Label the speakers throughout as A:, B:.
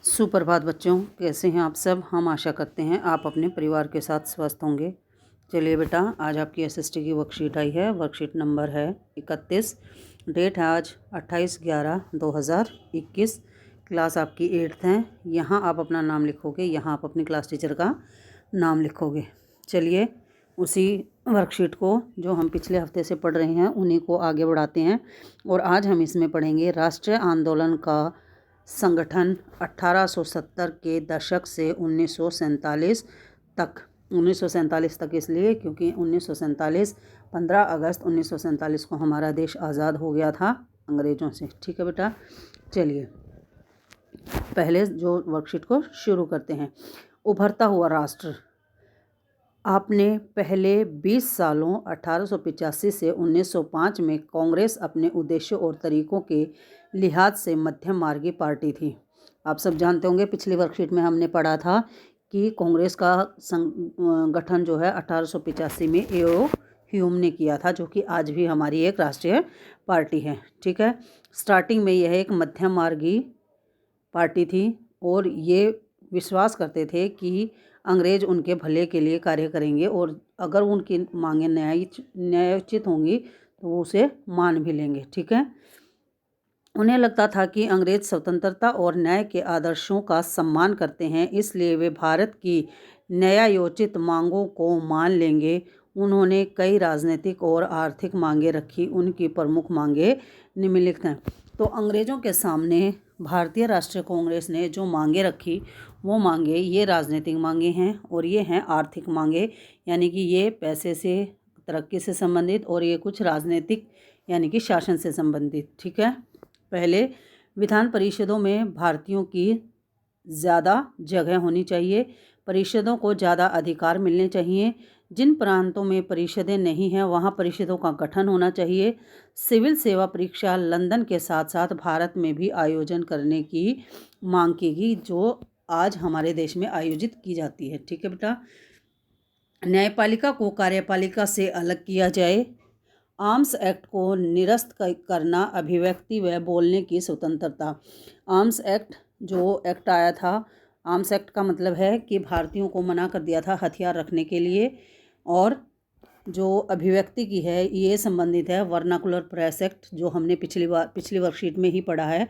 A: सुप्रभात बच्चों, कैसे हैं आप सब। हम आशा करते हैं आप अपने परिवार के साथ स्वस्थ होंगे। चलिए बेटा, आज आपकी एसएसटी की वर्कशीट आई है। वर्कशीट नंबर है 31। डेट है आज 28/11/2021। क्लास आपकी 8th है। यहाँ आप अपना नाम लिखोगे, यहाँ आप अपनी क्लास टीचर का नाम लिखोगे। चलिए उसी वर्कशीट को जो हम पिछले हफ्ते से पढ़ रहे हैं उन्हीं को आगे बढ़ाते हैं। और आज हम इसमें पढ़ेंगे राष्ट्रीय आंदोलन का संगठन 1870 के दशक से 1947 तक। 1947 तक इसलिए क्योंकि 1947 15 अगस्त 1947 को हमारा देश आज़ाद हो गया था अंग्रेज़ों से। ठीक है बेटा, चलिए पहले जो वर्कशीट को शुरू करते हैं। उभरता हुआ राष्ट्र। आपने पहले 20 सालों 1885 से 1905 में कांग्रेस अपने उद्देश्यों और तरीकों के लिहाज से मध्यम मार्गी पार्टी थी। आप सब जानते होंगे, पिछली वर्कशीट में हमने पढ़ा था कि कांग्रेस का गठन जो है 1885 में ए.ओ. ह्यूम ने किया था, जो कि आज भी हमारी एक राष्ट्रीय पार्टी है। ठीक है, स्टार्टिंग में यह एक मध्यम मार्गी पार्टी थी और ये विश्वास करते थे कि अंग्रेज़ उनके भले के लिए कार्य करेंगे और अगर उनकी मांगें न्यायोचित होंगी तो वो उसे मान भी लेंगे। ठीक है, उन्हें लगता था कि अंग्रेज़ स्वतंत्रता और न्याय के आदर्शों का सम्मान करते हैं, इसलिए वे भारत की न्यायोचित मांगों को मान लेंगे। उन्होंने कई राजनीतिक और आर्थिक मांगें रखी। उनकी प्रमुख मांगें निम्नलिखित हैं। तो अंग्रेज़ों के सामने भारतीय राष्ट्रीय कांग्रेस ने जो मांगें रखी वो मांगें ये राजनीतिक मांगें हैं और ये हैं आर्थिक मांगें, यानी कि ये पैसे से, तरक्की से संबंधित, और ये कुछ राजनीतिक यानी कि शासन से संबंधित। ठीक है, पहले विधान परिषदों में भारतीयों की ज़्यादा जगह होनी चाहिए। परिषदों को ज़्यादा अधिकार मिलने चाहिए। जिन प्रांतों में परिषदें नहीं हैं वहाँ परिषदों का गठन होना चाहिए। सिविल सेवा परीक्षा लंदन के साथ साथ भारत में भी आयोजन करने की मांग की गई, जो आज हमारे देश में आयोजित की जाती है। ठीक है बेटा, न्यायपालिका को कार्यपालिका से अलग किया जाए। आर्म्स एक्ट को निरस्त करना, अभिव्यक्ति व बोलने की स्वतंत्रता। आर्म्स एक्ट जो एक्ट आया था, आर्म्स एक्ट का मतलब है कि भारतीयों को मना कर दिया था हथियार रखने के लिए। और जो अभिव्यक्ति की है ये संबंधित है वर्नाकुलर प्रेस एक्ट, जो हमने पिछली वर्कशीट में ही पढ़ा है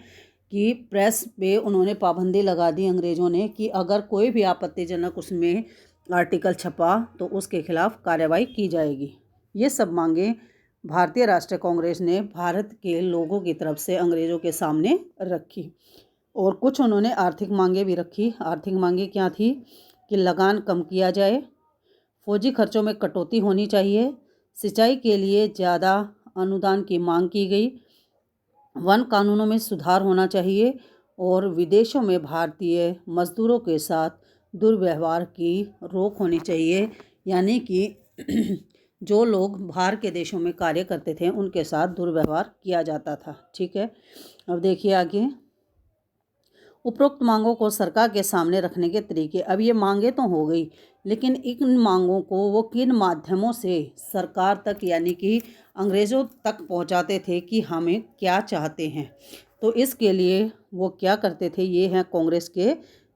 A: कि प्रेस पे उन्होंने पाबंदी लगा दी अंग्रेज़ों ने कि अगर कोई भी आपत्तिजनक उसमें आर्टिकल छपा तो उसके खिलाफ कार्रवाई की जाएगी। ये सब मांगें भारतीय राष्ट्रीय कांग्रेस ने भारत के लोगों की तरफ से अंग्रेज़ों के सामने रखी। और कुछ उन्होंने आर्थिक मांगें भी रखी। आर्थिक मांगें क्या थी कि लगान कम किया जाए, फौजी खर्चों में कटौती होनी चाहिए, सिंचाई के लिए ज़्यादा अनुदान की मांग की गई, वन कानूनों में सुधार होना चाहिए और विदेशों में भारतीय मजदूरों के साथ दुर्व्यवहार की रोक होनी चाहिए, यानी कि जो लोग बाहर के देशों में कार्य करते थे उनके साथ दुर्व्यवहार किया जाता था। ठीक है, अब देखिए आगे। उपरोक्त मांगों को सरकार के सामने रखने के तरीके। अब ये मांगें तो हो गई, लेकिन इन मांगों को वो किन माध्यमों से सरकार तक यानी कि अंग्रेज़ों तक पहुंचाते थे कि हमें क्या चाहते हैं, तो इसके लिए वो क्या करते थे, ये हैं कांग्रेस के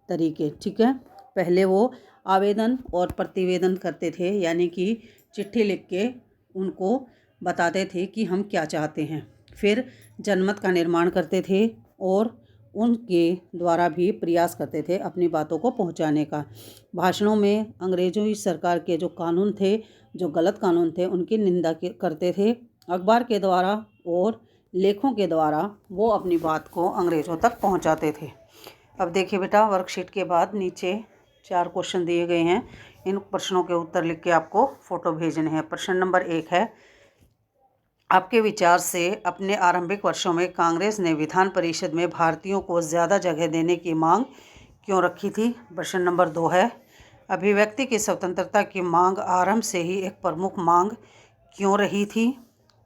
A: तरीके। ठीक है, पहले वो आवेदन और प्रतिवेदन करते थे, यानी कि चिट्ठी लिख के उनको बताते थे कि हम क्या चाहते हैं। फिर जनमत का निर्माण करते थे और उनके द्वारा भी प्रयास करते थे अपनी बातों को पहुंचाने का। भाषणों में अंग्रेज़ों सरकार के जो कानून थे, जो गलत कानून थे, उनकी निंदा करते थे। अखबार के द्वारा और लेखों के द्वारा वो अपनी बात को अंग्रेज़ों तक पहुंचाते थे। अब देखिए बेटा, वर्कशीट के बाद नीचे 4 क्वेश्चन दिए गए हैं। इन प्रश्नों के उत्तर लिख के आपको फ़ोटो भेजने हैं। प्रश्न नंबर 1 है, आपके विचार से अपने आरंभिक वर्षों में कांग्रेस ने विधान परिषद में भारतीयों को ज़्यादा जगह देने की मांग क्यों रखी थी। प्रश्न नंबर 2 है, अभिव्यक्ति की स्वतंत्रता की मांग आरंभ से ही एक प्रमुख मांग क्यों रही थी।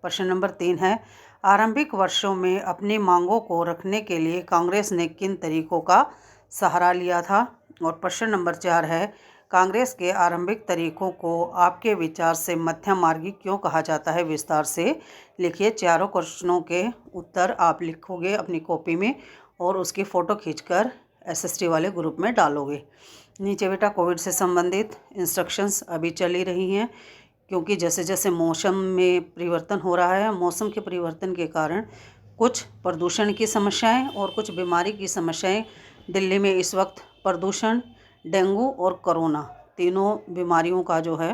A: प्रश्न नंबर 3 है, आरंभिक वर्षों में अपनी मांगों को रखने के लिए कांग्रेस ने किन तरीकों का सहारा लिया था। और प्रश्न नंबर 4 है, कांग्रेस के आरंभिक तरीकों को आपके विचार से मध्यम मार्गी क्यों कहा जाता है, विस्तार से लिखिए। चारों क्वेश्चनों के उत्तर आप लिखोगे अपनी कॉपी में और उसकी फ़ोटो खींचकर SST वाले ग्रुप में डालोगे। नीचे बेटा कोविड से संबंधित इंस्ट्रक्शंस अभी चल ही रही हैं, क्योंकि जैसे जैसे मौसम में परिवर्तन हो रहा है, मौसम के परिवर्तन के कारण कुछ प्रदूषण की समस्याएं और कुछ बीमारी की समस्याएं दिल्ली में इस वक्त प्रदूषण, डेंगू और कोरोना तीनों बीमारियों का जो है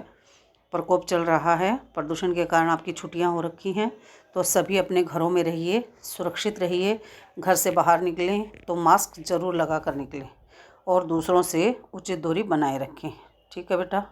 A: प्रकोप चल रहा है। प्रदूषण के कारण आपकी छुट्टियां हो रखी हैं, तो सभी अपने घरों में रहिए, सुरक्षित रहिए। घर से बाहर निकलें तो मास्क ज़रूर लगा कर निकलें और दूसरों से उचित दूरी बनाए रखें। ठीक है बेटा।